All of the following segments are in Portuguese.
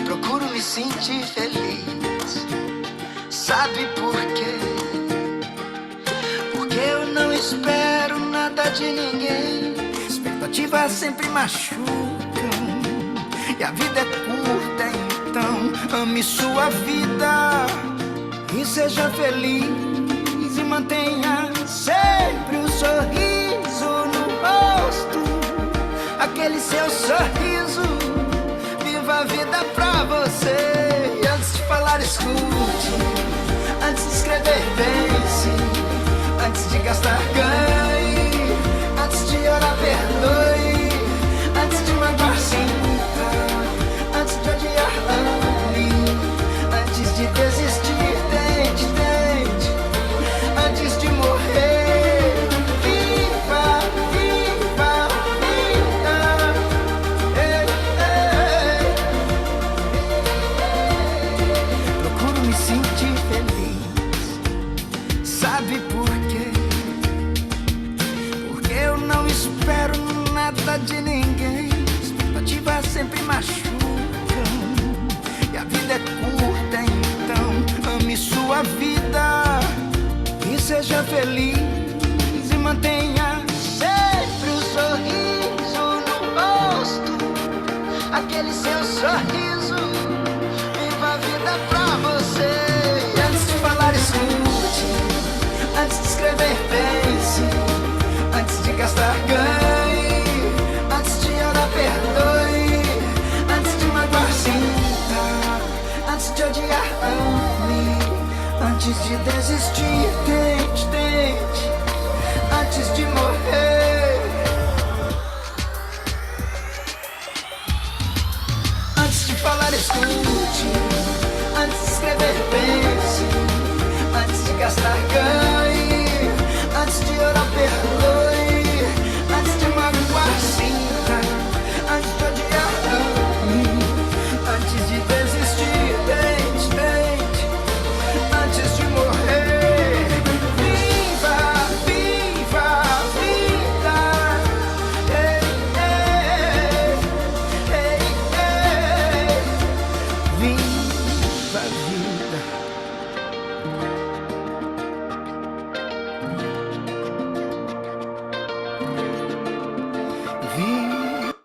Procuro me sentir feliz. Sabe por quê? Porque eu não espero nada de ninguém. Expectativas sempre machucam. E a vida é curta, então ame sua vida e seja feliz. E mantenha sempre um sorriso no rosto. Aquele seu sorriso. Viva a vida pra você. E antes de falar, escute. Antes de escrever, pense. Antes de gastar, ganhe. Antes de orar, perdoe. Antes de magoar, sinta. Antes de odiar, ame. Antes de desistir, tente, tente. Antes de morrer, viva, viva, viva. Ei, ei. Procuro me sentir feliz. Sabe por quê? Porque eu não espero nada de ninguém. Expectativas sempre machucam. E a vida é curta, então ame sua vida e seja feliz. E mantenha sempre um sorriso no rosto. Aquele seu sorriso. Viva a vida pra você. E antes de falar, escute. Antes de escrever, pense. Antes de gastar, ganhe. Antes de orar, perdoe. Antes de magoar, sinta. Antes de odiar, ame. Antes de desistir, tente, tente. Antes de morrer. Antes de falar, escute. Antes de escrever, pense. Antes de gastar, ganhe. Antes de orar, perdoe. Antes de magoar, sinta. Antes de odiar, ame. Antes de desistir, tente, tente. Antes de morrer. Viva, viva a vida. Ei, ei, ei, ei. Viva a vida. Viva.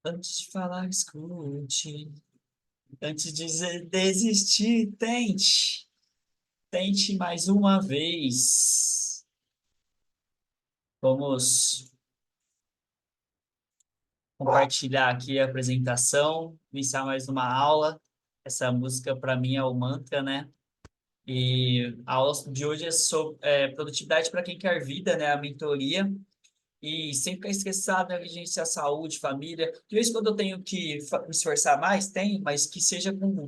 Antes de falar, escute. Antes de desistir, tente. Tente mais uma vez. Vamos compartilhar aqui a apresentação, iniciar mais uma aula. Essa música, para mim, é o mantra, né? E a aula de hoje é sobre produtividade para quem quer vida, né? A mentoria. E sempre ficar estressado, negligência à saúde, família. De vez em quando eu tenho que me esforçar mais, tenho, mas que seja com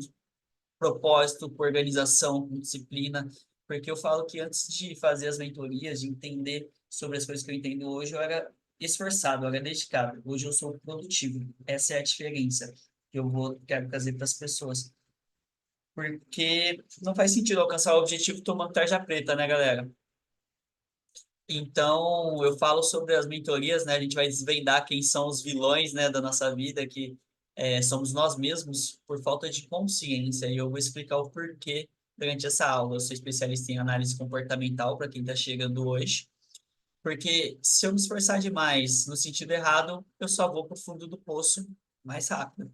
propósito, com organização, com disciplina. Porque eu falo que antes de fazer as mentorias, de entender sobre as coisas que eu entendo hoje, eu era esforçado, eu era dedicado. Hoje eu sou produtivo. Essa é a diferença que quero trazer para as pessoas. Porque não faz sentido alcançar o objetivo tomando tarja preta, né, galera? Então, eu falo sobre as mentorias, né? A gente vai desvendar quem são os vilões, né, da nossa vida, que somos nós mesmos por falta de consciência. E eu vou explicar o porquê durante essa aula. Eu sou especialista em análise comportamental, para quem está chegando hoje. Porque se eu me esforçar demais no sentido errado, eu só vou para o fundo do poço mais rápido.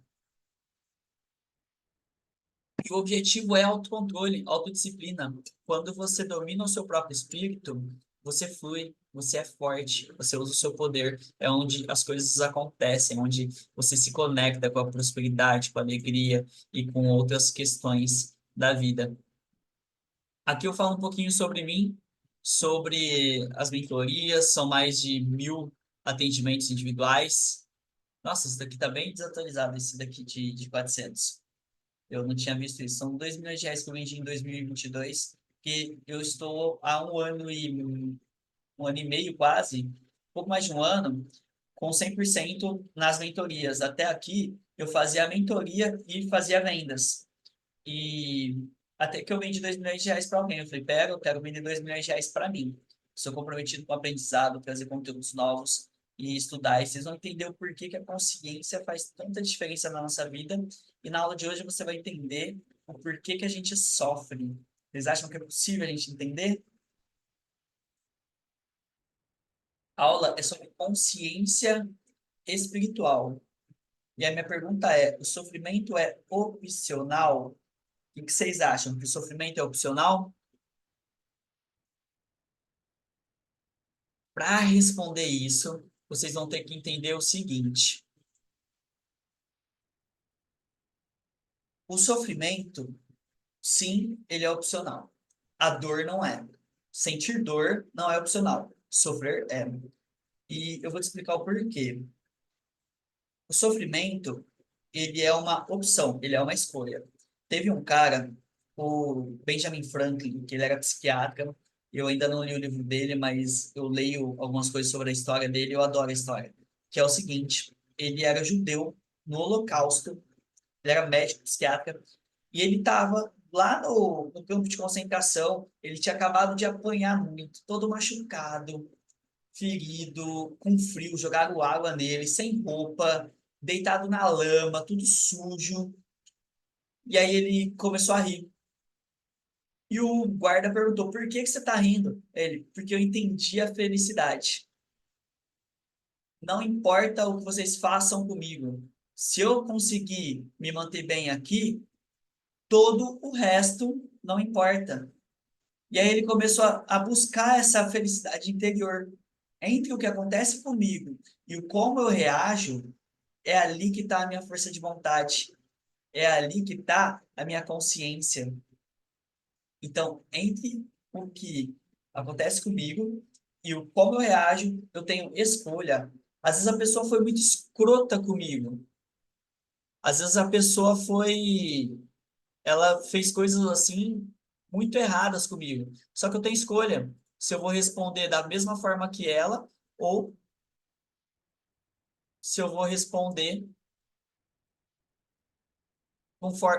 E o objetivo é autocontrole, autodisciplina. Quando você domina o seu próprio espírito, você flui, você é forte, você usa o seu poder. É onde as coisas acontecem, onde você se conecta com a prosperidade, com a alegria e com outras questões da vida. Aqui eu falo um pouquinho sobre mim, sobre as mentorias, são mais de 1.000 atendimentos individuais. Nossa, esse daqui está bem desatualizado, esse daqui de 400. Eu não tinha visto isso. São 2 milhões de reais que eu vendi em 2022, que eu estou há um ano e meio quase, pouco mais de um ano, com 100% nas mentorias. Até aqui, eu fazia a mentoria e fazia vendas. E até que eu vendi R$ 2 milhões para alguém. Eu falei, pera, eu quero vender R$ 2 milhões para mim. Sou comprometido com o aprendizado, trazer conteúdos novos e estudar. E vocês vão entender o porquê que a consciência faz tanta diferença na nossa vida. E na aula de hoje você vai entender o porquê que a gente sofre. Vocês acham que é possível a gente entender? A aula é sobre consciência espiritual. E a minha pergunta é: o sofrimento é opcional? O que vocês acham? Que o sofrimento é opcional? Para responder isso, vocês vão ter que entender o seguinte: o sofrimento, sim, ele é opcional. A dor não é. Sentir dor não é opcional. Sofrer é. E eu vou te explicar o porquê. O sofrimento, ele é uma opção, ele é uma escolha. Teve um cara, o Benjamin Franklin, que ele era psiquiatra. Eu ainda não li o livro dele, mas eu leio algumas coisas sobre a história dele, eu adoro a história. Que é o seguinte, ele era judeu no Holocausto, ele era médico, psiquiatra, e ele estava lá no campo de concentração, ele tinha acabado de apanhar muito, todo machucado, ferido, com frio, jogaram água nele, sem roupa, deitado na lama, tudo sujo. E aí ele começou a rir. E o guarda perguntou: por que que você está rindo? Ele: porque eu entendi a felicidade. Não importa o que vocês façam comigo. Se eu conseguir me manter bem aqui, todo o resto não importa. E aí ele começou a buscar essa felicidade interior. Entre o que acontece comigo e o como eu reajo, é ali que está a minha força de vontade. É ali que está a minha consciência. Então, entre o que acontece comigo e o como eu reajo, eu tenho escolha. Às vezes a pessoa foi muito escrota comigo. Às vezes a pessoa foi, ela fez coisas assim muito erradas comigo. Só que eu tenho escolha se eu vou responder da mesma forma que ela ou se eu vou responder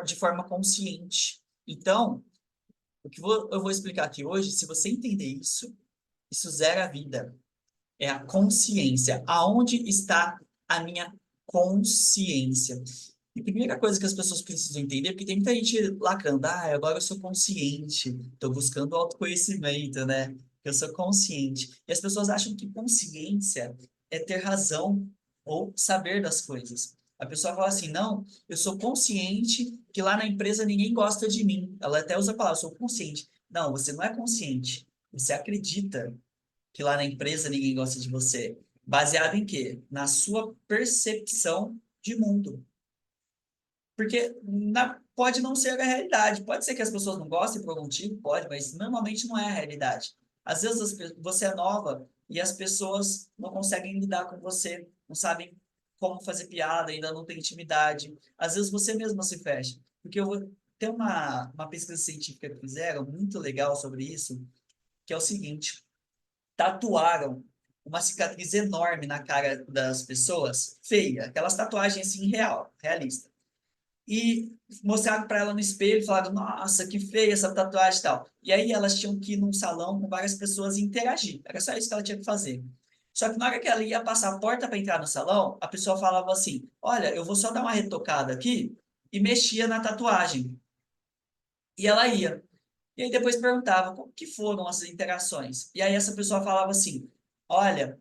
de forma consciente. Então, o que eu vou explicar aqui hoje, se você entender isso, isso zera a vida. É a consciência. Aonde está a minha consciência? E a primeira coisa que as pessoas precisam entender, porque tem muita gente lacrando, agora eu sou consciente, estou buscando autoconhecimento, né? Eu sou consciente. E as pessoas acham que consciência é ter razão ou saber das coisas. A pessoa fala assim, não, eu sou consciente que lá na empresa ninguém gosta de mim. Ela até usa a palavra, sou consciente. Não, você não é consciente. Você acredita que lá na empresa ninguém gosta de você. Baseado em quê? Na sua percepção de mundo. Porque pode não ser a realidade. Pode ser que as pessoas não gostem por algum motivo, pode, mas normalmente não é a realidade. Às vezes você é nova e as pessoas não conseguem lidar com você, não sabem como fazer piada, ainda não tem intimidade. Às vezes você mesmo se fecha. Porque eu vou ter uma pesquisa científica que fizeram, muito legal sobre isso, que é o seguinte: tatuaram uma cicatriz enorme na cara das pessoas, feia, aquelas tatuagens assim, realista. E mostraram para ela no espelho, falaram, nossa, que feia essa tatuagem e tal. E aí elas tinham que ir num salão com várias pessoas e interagir. Era só isso que ela tinha que fazer. Só que na hora que ela ia passar a porta para entrar no salão, a pessoa falava assim, olha, eu vou só dar uma retocada aqui, e mexia na tatuagem. E ela ia. E aí depois perguntava como que foram as interações. E aí essa pessoa falava assim, olha,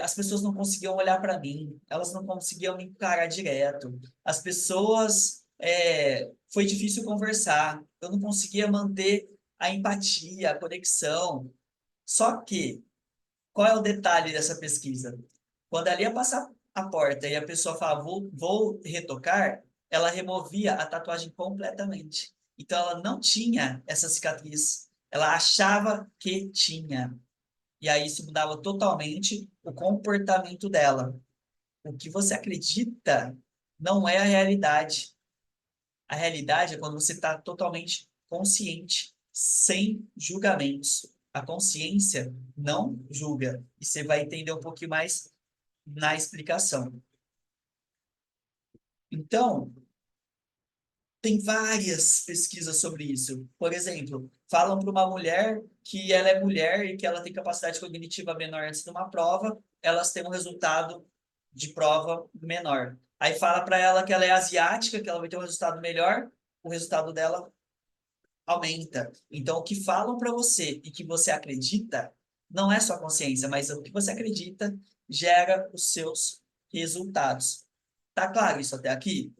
as pessoas não conseguiam olhar para mim, elas não conseguiam me encarar direto. As pessoas, foi difícil conversar, eu não conseguia manter a empatia, a conexão. Só que, qual é o detalhe dessa pesquisa? Quando ela ia passar a porta e a pessoa falava, vou retocar, ela removia a tatuagem completamente. Então, ela não tinha essa cicatriz. Ela achava que tinha. E aí, isso mudava totalmente o comportamento dela. O que você acredita não é a realidade. A realidade é quando você está totalmente consciente, sem julgamentos. A consciência não julga. E você vai entender um pouquinho mais na explicação. Então, tem várias pesquisas sobre isso. Por exemplo, falam para uma mulher que ela é mulher e que ela tem capacidade cognitiva menor antes de uma prova, elas têm um resultado de prova menor. Aí fala para ela que ela é asiática, que ela vai ter um resultado melhor, o resultado dela aumenta. Então, o que falam para você e que você acredita não é sua consciência, mas o que você acredita gera os seus resultados. Tá claro isso até aqui?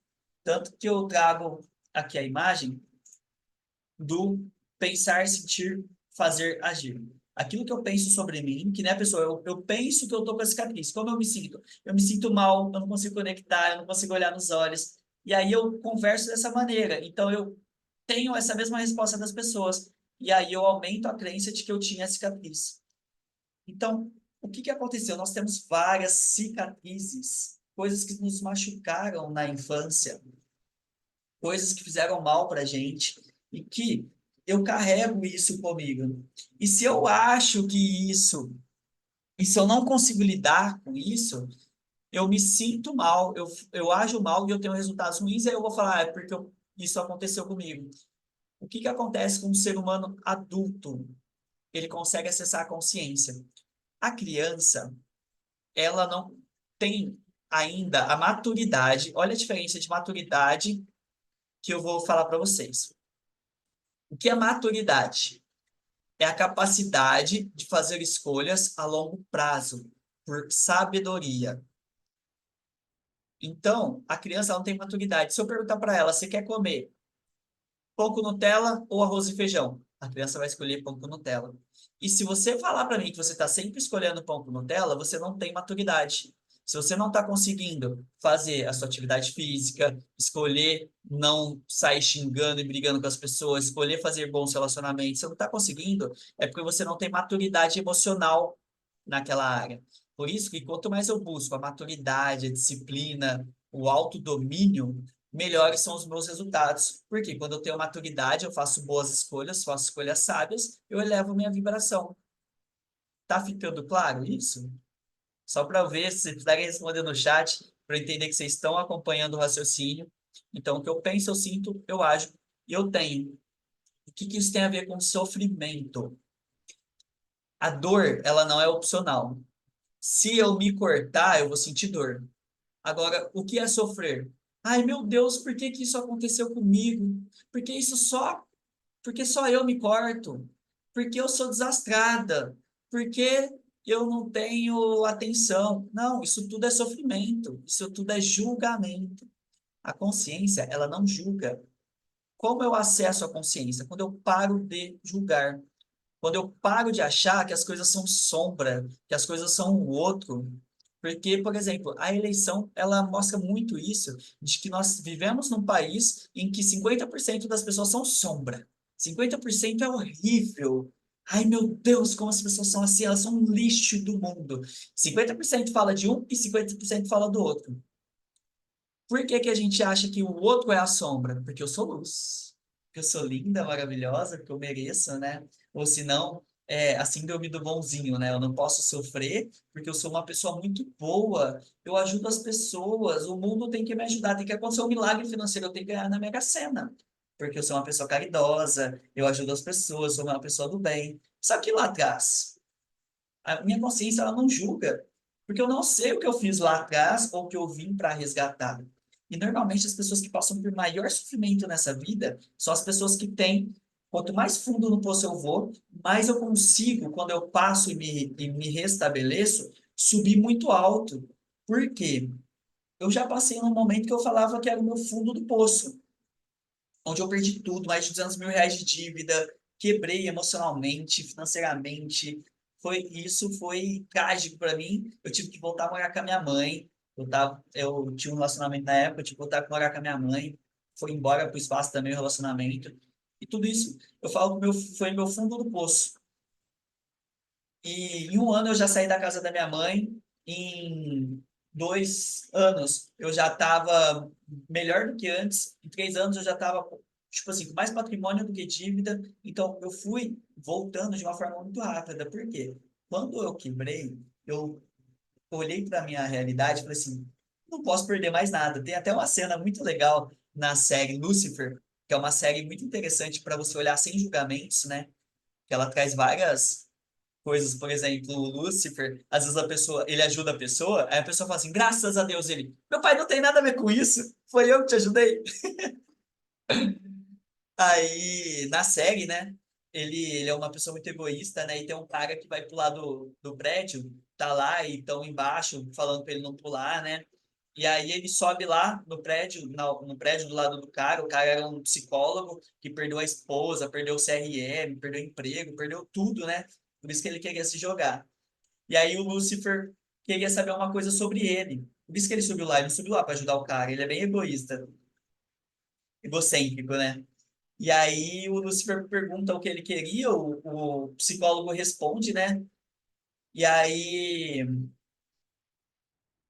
Tanto que eu trago aqui a imagem do pensar, sentir, fazer, agir. Aquilo que eu penso sobre mim, que nem a pessoa, eu penso que eu tô com a cicatriz. Como eu me sinto? Eu me sinto mal, eu não consigo conectar, eu não consigo olhar nos olhos. E aí eu converso dessa maneira. Então eu tenho essa mesma resposta das pessoas. E aí eu aumento a crença de que eu tinha cicatriz. Então, o que que aconteceu? Nós temos várias cicatrizes, coisas que nos machucaram na infância, coisas que fizeram mal para gente e que eu carrego isso comigo. E se eu acho que e se eu não consigo lidar com isso, eu me sinto mal, eu ajo mal e eu tenho resultados ruins, aí eu vou falar, é porque isso aconteceu comigo. O que que acontece com um ser humano adulto? Ele consegue acessar a consciência. A criança, ela não tem ainda a maturidade, olha a diferença de maturidade que eu vou falar para vocês. O que é maturidade? É a capacidade de fazer escolhas a longo prazo, por sabedoria. Então, a criança não tem maturidade. Se eu perguntar para ela, você quer comer pão com Nutella ou arroz e feijão? A criança vai escolher pão com Nutella. E se você falar para mim que você está sempre escolhendo pão com Nutella, você não tem maturidade. Se você não está conseguindo fazer a sua atividade física, escolher não sair xingando e brigando com as pessoas, escolher fazer bons relacionamentos, você não está conseguindo, é porque você não tem maturidade emocional naquela área. Por isso que quanto mais eu busco a maturidade, a disciplina, o autodomínio, melhores são os meus resultados. Porque quando eu tenho maturidade, eu faço boas escolhas, faço escolhas sábias, eu elevo minha vibração. Tá ficando claro isso? Só para eu ver, se vocês puderem responder no chat, para eu entender que vocês estão acompanhando o raciocínio. Então, o que eu penso, eu sinto, eu ajo e eu tenho. O que que isso tem a ver com sofrimento? A dor, ela não é opcional. Se eu me cortar, eu vou sentir dor. Agora, o que é sofrer? Ai, meu Deus, por que que isso aconteceu comigo? Porque isso só, porque só eu me corto? Porque eu sou desastrada? Porque eu não tenho atenção? Não, isso tudo é sofrimento. Isso tudo é julgamento. A consciência, ela não julga. Como eu acesso a consciência? Quando eu paro de julgar. Quando eu paro de achar que as coisas são sombra, que as coisas são o outro. Porque, por exemplo, a eleição, ela mostra muito isso, de que nós vivemos num país em que 50% das pessoas são sombra. 50% é horrível. Ai, meu Deus, como as pessoas são assim, elas são um lixo do mundo. 50% fala de um e 50% fala do outro. Por que que a gente acha que o outro é a sombra? Porque eu sou luz. Porque eu sou linda, maravilhosa, porque eu mereço, né? Ou se não, é a síndrome do bonzinho, né? Eu não posso sofrer porque eu sou uma pessoa muito boa. Eu ajudo as pessoas. O mundo tem que me ajudar. Tem que acontecer um milagre financeiro. Eu tenho que ganhar na Mega Sena. Porque eu sou uma pessoa caridosa. Eu ajudo as pessoas. Sou uma pessoa do bem. Só que lá atrás, a minha consciência, ela não julga. Porque eu não sei o que eu fiz lá atrás ou o que eu vim para resgatar. E normalmente as pessoas que passam por maior sofrimento nessa vida são as pessoas que têm, quanto mais fundo no poço eu vou, mais eu consigo, quando eu passo e me restabeleço, subir muito alto. Por quê? Eu já passei num momento que eu falava que era o meu fundo do poço, onde eu perdi tudo, mais de 200 mil reais de dívida, quebrei emocionalmente, financeiramente. Isso foi trágico para mim. Eu tive que voltar a morar com a minha mãe. Eu tinha um relacionamento na época, eu tive que voltar a morar com a minha mãe. Foi embora para o espaço também o relacionamento. E tudo isso, eu falo que foi meu fundo do poço. E em um ano eu já saí da casa da minha mãe. Em 2 anos eu já estava melhor do que antes. Em 3 anos eu já estava, tipo assim, com mais patrimônio do que dívida. Então eu fui voltando de uma forma muito rápida. Por quê? Quando eu quebrei, eu olhei para a minha realidade e falei assim: não posso perder mais nada. Tem até uma cena muito legal na série Lucifer, que é uma série muito interessante para você olhar sem julgamentos, né? Que ela traz várias coisas, por exemplo, o Lúcifer, às vezes a pessoa, ele ajuda a pessoa, aí a pessoa fala assim, graças a Deus, ele, meu pai não tem nada a ver com isso, foi eu que te ajudei. Aí, na série, né, ele é uma pessoa muito egoísta, né, e tem um cara que vai pular do prédio, tá lá e tão embaixo, falando pra ele não pular, né, e aí ele sobe lá no prédio, no prédio do lado do cara, o cara era um psicólogo que perdeu a esposa, perdeu o CRM, perdeu o emprego, perdeu tudo, né, por isso que ele queria se jogar. E aí o Lucifer queria saber uma coisa sobre ele. Por isso que ele não subiu lá para ajudar o cara, ele é bem egoísta, egocêntrico, né? E aí o Lucifer pergunta o que ele queria, o psicólogo responde, né? E aí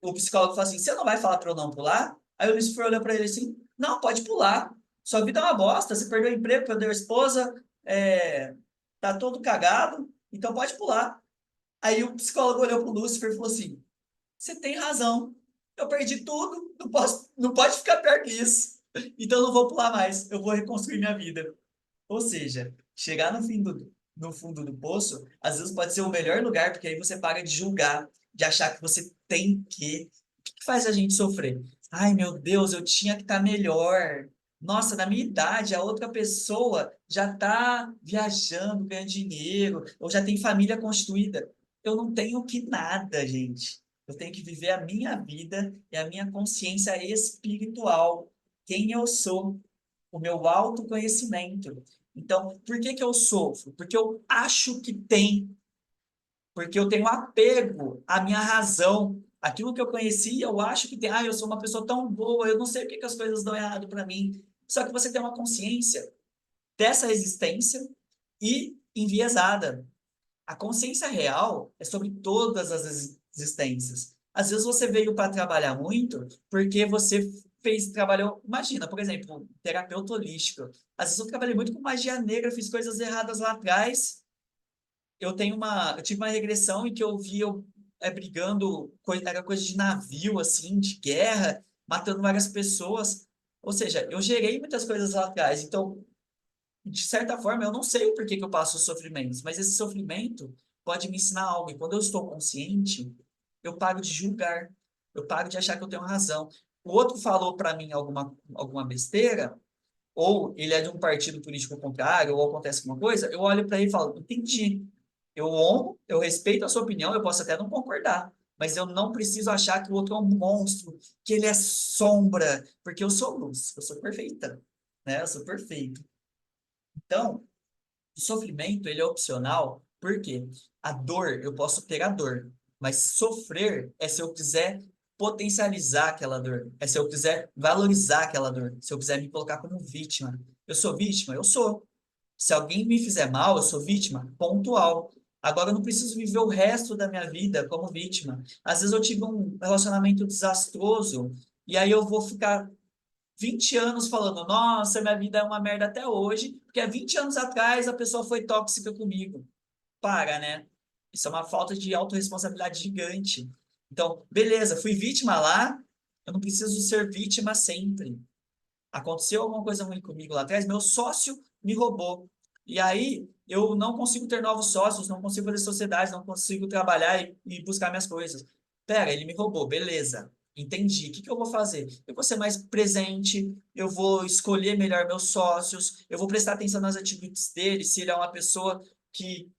o psicólogo fala assim: você não vai falar para eu não pular? Aí o Lucifer olha para ele assim: não, pode pular. Sua vida é uma bosta, você perdeu o emprego, perdeu a esposa, tá todo cagado, então pode pular. Aí o psicólogo olhou pro Lucifer e falou assim: você tem razão. Eu perdi tudo, não posso, não pode ficar pior que isso. Então eu não vou pular mais, eu vou reconstruir minha vida. Ou seja, chegar no fundo do poço, às vezes pode ser o melhor lugar, porque aí você para de julgar, de achar que você tem que. O que que faz a gente sofrer? Ai, meu Deus, eu tinha que estar melhor. Nossa, na minha idade, a outra pessoa já está viajando, ganhando dinheiro, ou já tem família constituída. Eu não tenho que nada, gente. Eu tenho que viver a minha vida e a minha consciência espiritual. Quem eu sou, o meu autoconhecimento. Então, por que que eu sofro? Porque eu acho que tem, porque eu tenho apego à minha razão. Aquilo que eu conheci, eu acho que tem. Ah, eu sou uma pessoa tão boa, eu não sei por que que as coisas dão errado para mim. Só que você tem uma consciência dessa existência e enviesada. A consciência real é sobre todas as existências. Às vezes você veio para trabalhar muito porque você trabalhou, imagina, por exemplo, terapeuta holístico. Às vezes eu trabalhei muito com magia negra, fiz coisas erradas lá atrás. Eu tive uma regressão em que eu vi eu brigando, era coisa de navio, assim, de guerra, matando várias pessoas. Ou seja, eu gerei muitas coisas lá atrás. Então, de certa forma, eu não sei o porquê que eu passo os sofrimentos, mas esse sofrimento pode me ensinar algo. E quando eu estou consciente, eu paro de julgar, eu paro de achar que eu tenho razão. O outro falou para mim alguma besteira, ou ele é de um partido político contrário, ou acontece alguma coisa, eu olho para ele e falo, entendi. Eu honro, eu respeito a sua opinião, eu posso até não concordar, mas eu não preciso achar que o outro é um monstro, que ele é sombra, porque eu sou luz, eu sou perfeita, né? Eu sou perfeito. Então, o sofrimento, ele é opcional, porque a dor, eu posso ter a dor, mas sofrer é se eu quiser potencializar aquela dor, é se eu quiser valorizar aquela dor, se eu quiser me colocar como vítima. Eu sou vítima? Eu sou. Se alguém me fizer mal, eu sou vítima, pontual. Agora eu não preciso viver o resto da minha vida como vítima. Às vezes eu tive um relacionamento desastroso e aí eu vou ficar 20 anos falando, nossa, minha vida é uma merda até hoje, porque há 20 anos atrás a pessoa foi tóxica comigo. Para, né? Isso é uma falta de autorresponsabilidade gigante. Então, beleza, fui vítima lá, eu não preciso ser vítima sempre. Aconteceu alguma coisa ruim comigo lá atrás, meu sócio me roubou. E aí eu não consigo ter novos sócios, não consigo fazer sociedade, não consigo trabalhar e buscar minhas coisas. Pera, ele me roubou, beleza. Entendi. O que que eu vou fazer? Eu vou ser mais presente, eu vou escolher melhor meus sócios, eu vou prestar atenção nas atitudes dele, se ele é uma pessoa que,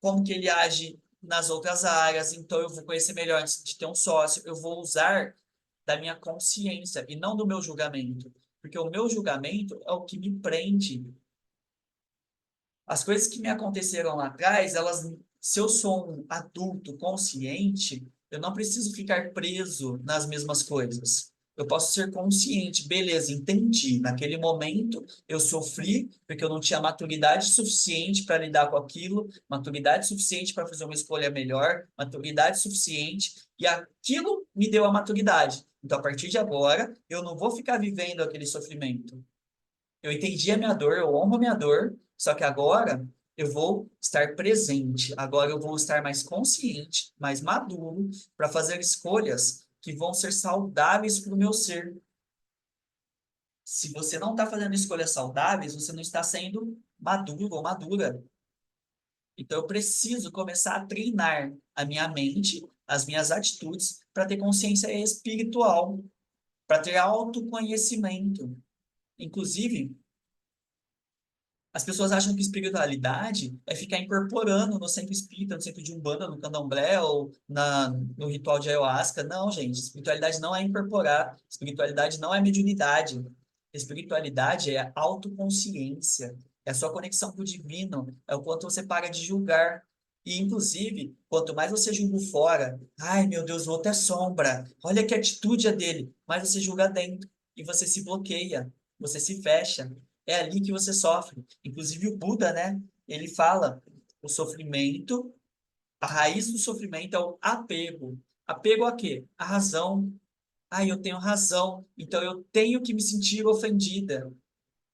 como que ele age nas outras áreas, então eu vou conhecer melhor antes de ter um sócio, eu vou usar da minha consciência e não do meu julgamento, porque o meu julgamento é o que me prende. As coisas que me aconteceram lá atrás, elas, se eu sou um adulto consciente, eu não preciso ficar preso nas mesmas coisas. Eu posso ser consciente, beleza, entendi. Naquele momento eu sofri porque eu não tinha maturidade suficiente para lidar com aquilo, maturidade suficiente para fazer uma escolha melhor, maturidade suficiente, e aquilo me deu a maturidade. Então, a partir de agora, eu não vou ficar vivendo aquele sofrimento. Eu entendi a minha dor, eu honro a minha dor, só que agora eu vou estar presente, agora eu vou estar mais consciente, mais maduro para fazer escolhas que vão ser saudáveis para o meu ser. Se você não está fazendo escolhas saudáveis, você não está sendo maduro ou madura. Então, eu preciso começar a treinar a minha mente, as minhas atitudes, para ter consciência espiritual, para ter autoconhecimento. Inclusive, as pessoas acham que espiritualidade é ficar incorporando no centro espírita, no centro de Umbanda, no Candomblé ou no ritual de ayahuasca. Não, gente, espiritualidade não é incorporar, espiritualidade não é mediunidade. Espiritualidade é autoconsciência, é a sua conexão com o divino, é o quanto você para de julgar. E, inclusive, quanto mais você julga o fora, ai meu Deus, o outro é sombra, olha que atitude é dele, mais você julga dentro e você se bloqueia, você se fecha. É ali que você sofre. Inclusive o Buda, né? Ele fala, o sofrimento, a raiz do sofrimento é o apego. Apego a quê? A razão. Ah, eu tenho razão, então eu tenho que me sentir ofendida.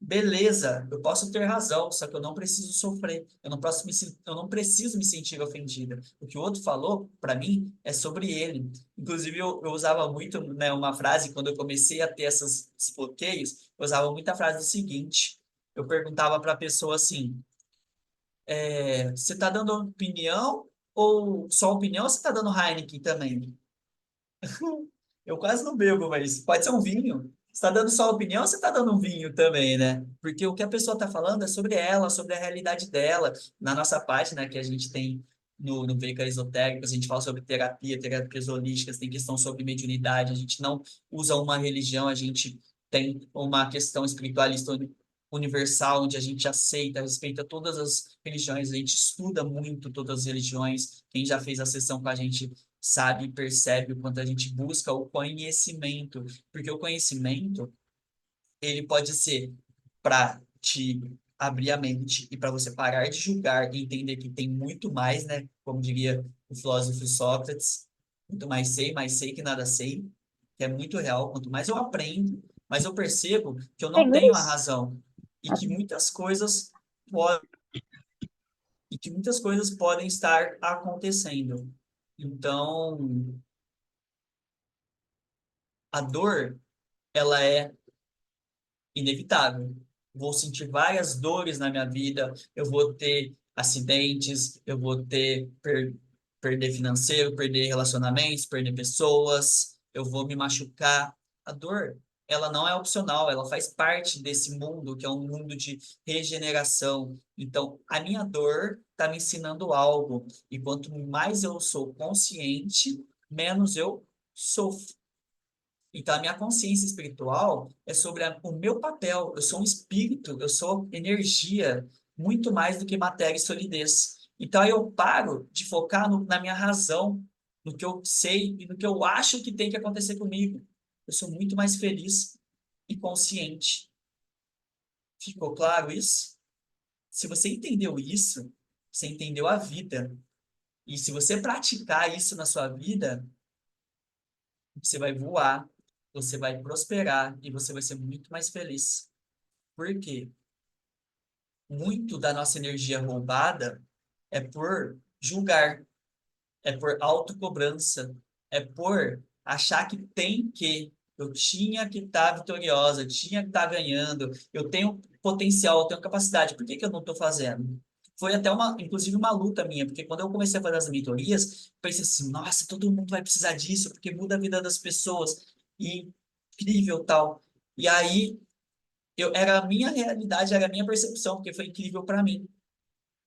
Beleza, eu posso ter razão, só que eu não preciso sofrer. Eu não preciso me sentir ofendida. O que o outro falou, para mim, é sobre ele. Inclusive, eu usava muito, né, uma frase, quando eu comecei a ter esses bloqueios, eu usava muita frase do seguinte. Eu perguntava para a pessoa assim, você está dando opinião ou só opinião ou você está dando Heineken também? Eu quase não bebo, mas pode ser um vinho. Você está dando só opinião ou você está dando um vinho também, né? Porque o que a pessoa está falando é sobre ela, sobre a realidade dela. Na nossa página que a gente tem no Veiga Esotérico, a gente fala sobre terapia, terapias holísticas, tem questão sobre mediunidade, a gente não usa uma religião, a gente tem uma questão espiritualista universal, onde a gente aceita, respeita todas as religiões, a gente estuda muito todas as religiões. Quem já fez a sessão com a gente sabe e percebe o quanto a gente busca o conhecimento, porque o conhecimento, ele pode ser para te abrir a mente e para você parar de julgar e entender que tem muito mais, né? Como diria o filósofo Sócrates, muito mais sei que nada sei, que é muito real. Quanto mais eu aprendo, mais eu percebo que eu É não tenho a inglês? razão e que muitas coisas podem podem estar acontecendo. Então, a dor, ela é inevitável. Vou sentir várias dores na minha vida, eu vou ter acidentes, eu vou ter perder financeiro, perder relacionamentos, perder pessoas, eu vou me machucar. A dor, ela não é opcional, ela faz parte desse mundo, que é um mundo de regeneração. Então, a minha dor está me ensinando algo, e quanto mais eu sou consciente, menos eu sofro. Então, a minha consciência espiritual é sobre o meu papel. Eu sou um espírito, eu sou energia, muito mais do que matéria e solidez. Então, aí eu paro de focar na minha razão, no que eu sei e no que eu acho que tem que acontecer comigo. Eu sou muito mais feliz e consciente. Ficou claro isso? Se você entendeu isso, você entendeu a vida. E se você praticar isso na sua vida, você vai voar, você vai prosperar e você vai ser muito mais feliz. Por quê? Muito da nossa energia roubada é por julgar, é por autocobrança, é por achar que tem que, eu tinha que estar vitoriosa, eu tinha que estar ganhando, eu tenho potencial, eu tenho capacidade, por que que eu não estou fazendo? Foi até inclusive uma luta minha, porque quando eu comecei a fazer as mentorias, eu pensei assim, nossa, todo mundo vai precisar disso, porque muda a vida das pessoas, e incrível tal. E aí, era a minha realidade, era a minha percepção, porque foi incrível para mim.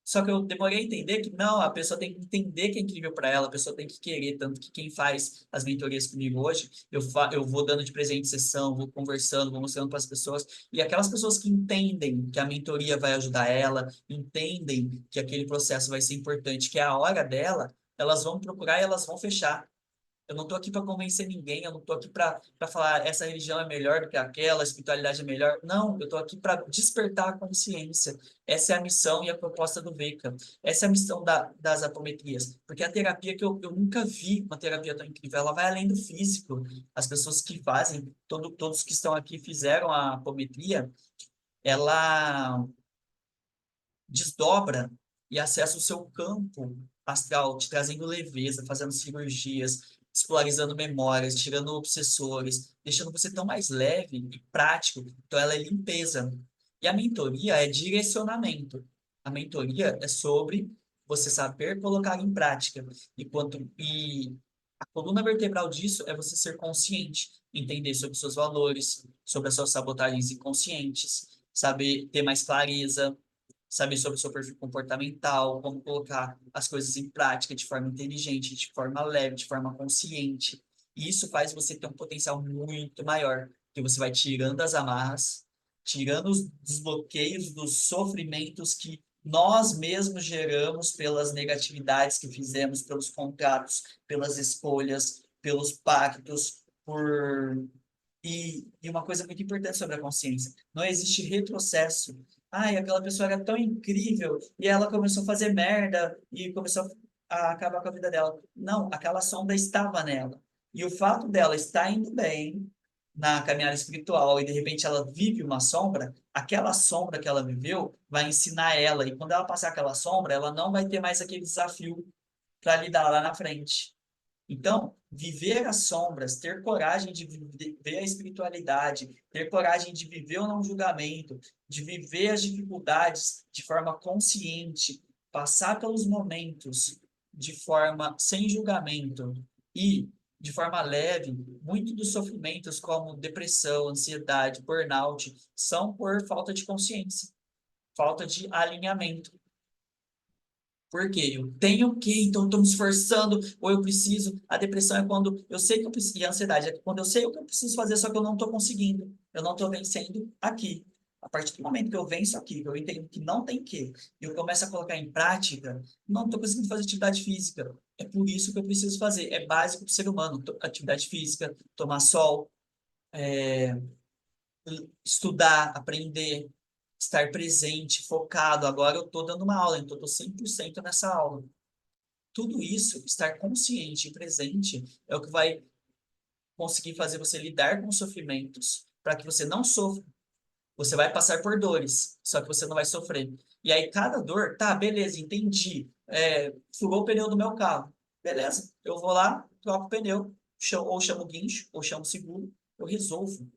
Só que eu demorei a entender que não, a pessoa tem que entender que é incrível para ela, a pessoa tem que querer, tanto que quem faz as mentorias comigo hoje, eu vou dando de presente sessão, vou conversando, vou mostrando para as pessoas, e aquelas pessoas que entendem que a mentoria vai ajudar ela, entendem que aquele processo vai ser importante, que é a hora dela, elas vão procurar e elas vão fechar. Eu não estou aqui para convencer ninguém, eu não estou aqui para falar essa religião é melhor do que aquela, a espiritualidade é melhor. Não, eu estou aqui para despertar a consciência. Essa é a missão e a proposta do VECA. Essa é a missão das apometrias. Porque a terapia que eu nunca vi uma terapia tão incrível, ela vai além do físico. As pessoas que fazem, todos que estão aqui fizeram a apometria, ela desdobra e acessa o seu campo astral, te trazendo leveza, fazendo cirurgias, despolarizando memórias, tirando obsessores, deixando você tão mais leve e prático. Então, ela é limpeza. E a mentoria é direcionamento. A mentoria é sobre você saber colocar em prática. E a coluna vertebral disso é você ser consciente, entender sobre os seus valores, sobre as suas sabotagens inconscientes, saber ter mais clareza, saber sobre o seu perfil comportamental, como colocar as coisas em prática de forma inteligente, de forma leve, de forma consciente. E isso faz você ter um potencial muito maior, que você vai tirando as amarras, tirando os desbloqueios dos sofrimentos que nós mesmos geramos pelas negatividades que fizemos, pelos contratos, pelas escolhas, pelos pactos, por e uma coisa muito importante sobre a consciência: não existe retrocesso. Ai, aquela pessoa era tão incrível e ela começou a fazer merda e começou a acabar com a vida dela. Não, aquela sombra estava nela. E o fato dela estar indo bem na caminhada espiritual e de repente ela vive uma sombra, aquela sombra que ela viveu vai ensinar ela. E quando ela passar aquela sombra, ela não vai ter mais aquele desafio para lidar lá na frente. Então, viver as sombras, ter coragem de viver a espiritualidade, ter coragem de viver o não julgamento, de viver as dificuldades de forma consciente, passar pelos momentos de forma sem julgamento e de forma leve, muito dos sofrimentos como depressão, ansiedade, burnout, são por falta de consciência, falta de alinhamento. Por quê? Eu tenho que, então estou me esforçando, ou eu preciso. A depressão é quando eu sei que eu preciso, e a ansiedade é quando eu sei o que eu preciso fazer, só que eu não estou conseguindo. Eu não estou vencendo aqui. A partir do momento que eu venço aqui, que eu entendo que não tem que, e eu começo a colocar em prática, não estou conseguindo fazer atividade física. É por isso que eu preciso fazer. É básico para o ser humano. Atividade física, tomar sol, estudar, aprender, estar presente, focado. Agora eu estou dando uma aula, então eu estou 100% nessa aula. Tudo isso, estar consciente e presente, é o que vai conseguir fazer você lidar com os sofrimentos, para que você não sofra. Você vai passar por dores, só que você não vai sofrer. E aí, cada dor, tá, beleza, entendi. Furou o pneu do meu carro. Beleza, eu vou lá, troco o pneu, ou chamo o guincho, ou chamo o seguro, eu resolvo.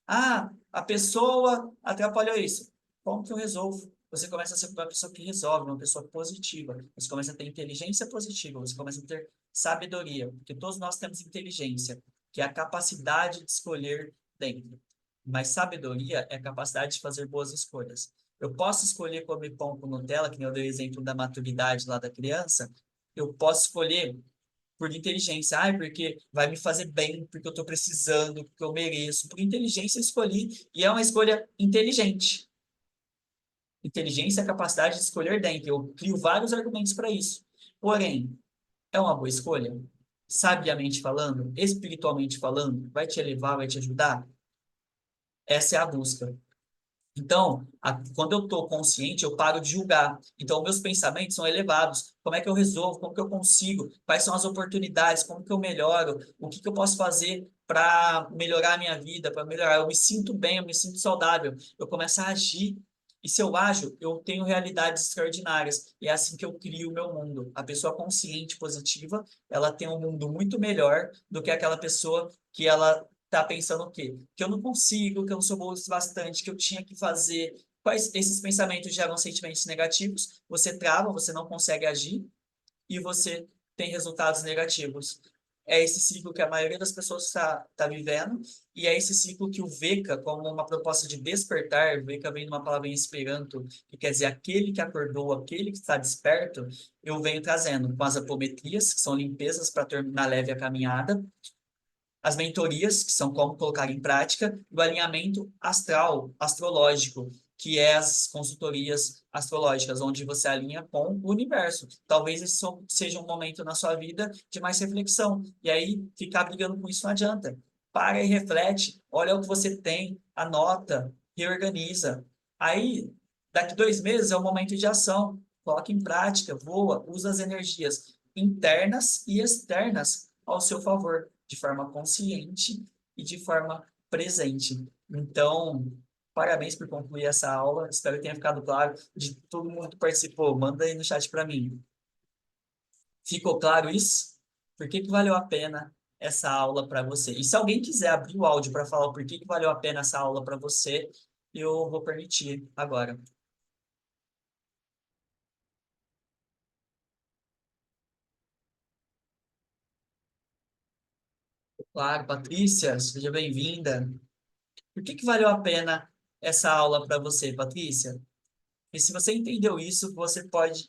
Ah, a pessoa atrapalhou isso. Como que eu resolvo? Você começa a ser uma pessoa que resolve, uma pessoa positiva. Você começa a ter inteligência positiva, você começa a ter sabedoria, porque todos nós temos inteligência, que é a capacidade de escolher dentro. Mas sabedoria é a capacidade de fazer boas escolhas. Eu posso escolher comer pão com Nutella, que nem eu dei o exemplo da maturidade lá da criança. Eu posso escolher por inteligência. Ai, porque vai me fazer bem, porque eu estou precisando, porque eu mereço. Por inteligência eu escolhi, e é uma escolha inteligente. Inteligência é a capacidade de escolher dentro. Eu crio vários argumentos para isso. Porém, é uma boa escolha? Sabiamente falando, espiritualmente falando, vai te elevar, vai te ajudar? Essa é a busca. Então, quando eu estou consciente, eu paro de julgar. Então, meus pensamentos são elevados. Como é que eu resolvo? Como que eu consigo? Quais são as oportunidades? Como que eu melhoro? O que que eu posso fazer para melhorar a minha vida, para melhorar? Eu me sinto bem, eu me sinto saudável. Eu começo a agir. E se eu ajo, eu tenho realidades extraordinárias. E é assim que eu crio o meu mundo. A pessoa consciente, positiva, ela tem um mundo muito melhor do que aquela pessoa que ela tá pensando o quê? Que eu não consigo, que eu não sou bom o bastante, que eu tinha que fazer. Quais esses pensamentos geram sentimentos negativos? Você trava, você não consegue agir e você tem resultados negativos. É esse ciclo que a maioria das pessoas tá vivendo, e é esse ciclo que o VECA, como uma proposta de despertar, VECA vem de uma palavra em Esperanto, que quer dizer aquele que acordou, aquele que está desperto, eu venho trazendo com as apometrias, que são limpezas para tornar leve a caminhada, as mentorias, que são como colocar em prática, e o alinhamento astral, astrológico, que é as consultorias astrológicas, onde você alinha com o universo. Talvez esse seja um momento na sua vida de mais reflexão. E aí, ficar brigando com isso não adianta. Para e reflete, olha o que você tem, anota, reorganiza. Aí, daqui 2 meses é o momento de ação. Coloque em prática, voa, usa as energias internas e externas ao seu favor, de forma consciente e de forma presente. Então, parabéns por concluir essa aula. Espero que tenha ficado claro. De todo mundo que participou, manda aí no chat para mim. Ficou claro isso? Por que que valeu a pena essa aula para você. E se alguém quiser abrir o áudio para falar o porquê que valeu a pena essa aula para você, eu vou permitir agora. Claro, Patrícia, seja bem-vinda. Por que que valeu a pena essa aula para você, Patrícia? E se você entendeu isso, você pode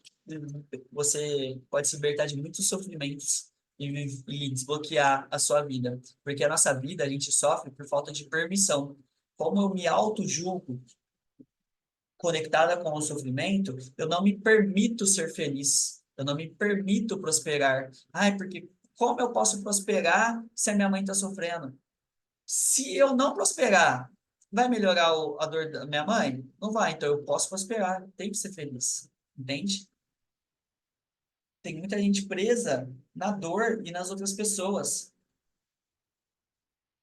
se libertar de muitos sofrimentos e desbloquear a sua vida. Porque a nossa vida, a gente sofre por falta de permissão. Como eu me auto-julgo conectada com o sofrimento, eu não me permito ser feliz. Eu não me permito prosperar. Ai, porque como eu posso prosperar se a minha mãe está sofrendo? Se eu não prosperar, vai melhorar a dor da minha mãe? Não vai, então eu posso prosperar, tenho que ser feliz, entende? Tem muita gente presa na dor e nas outras pessoas,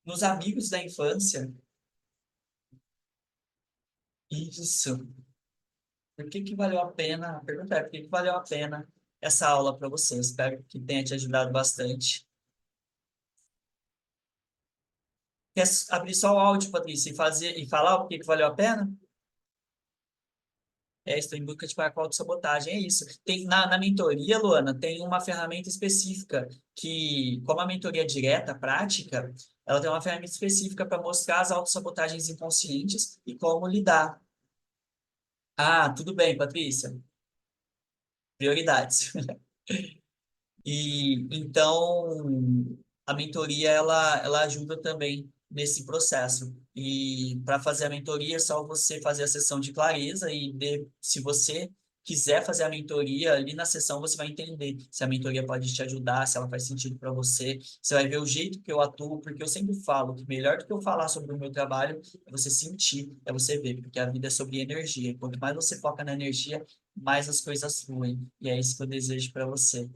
nos amigos da infância. Isso. Por que que valeu a pena? A pergunta é, por que que valeu a pena essa aula para você? Eu espero que tenha te ajudado bastante. Quer abrir só o áudio, Patrícia, e falar o que que valeu a pena? Estou em busca de para qual sabotagem, é isso. Tem, na mentoria, Luana, tem uma ferramenta específica que, como a mentoria é direta, prática, ela tem uma ferramenta específica para mostrar as autossabotagens inconscientes e como lidar. Ah, tudo bem, Patrícia. Prioridades. E então a mentoria ela ajuda também nesse processo. E para fazer a mentoria é só você fazer a sessão de clareza se você quiser fazer a mentoria, ali na sessão você vai entender se a mentoria pode te ajudar, se ela faz sentido para você. Você vai ver o jeito que eu atuo, porque eu sempre falo que melhor do que eu falar sobre o meu trabalho é você sentir, é você ver, porque a vida é sobre energia. Quanto mais você foca na energia, mais as coisas fluem. E é isso que eu desejo para você.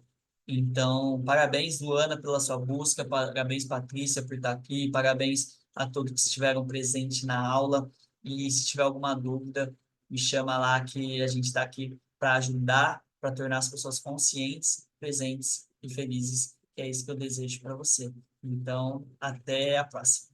Então, parabéns, Luana, pela sua busca, parabéns, Patrícia, por estar aqui, parabéns a todos que estiveram presentes na aula. E se tiver alguma dúvida, me chama lá que a gente está aqui para ajudar, para tornar as pessoas conscientes, presentes e felizes, que é isso que eu desejo para você. Então, até a próxima.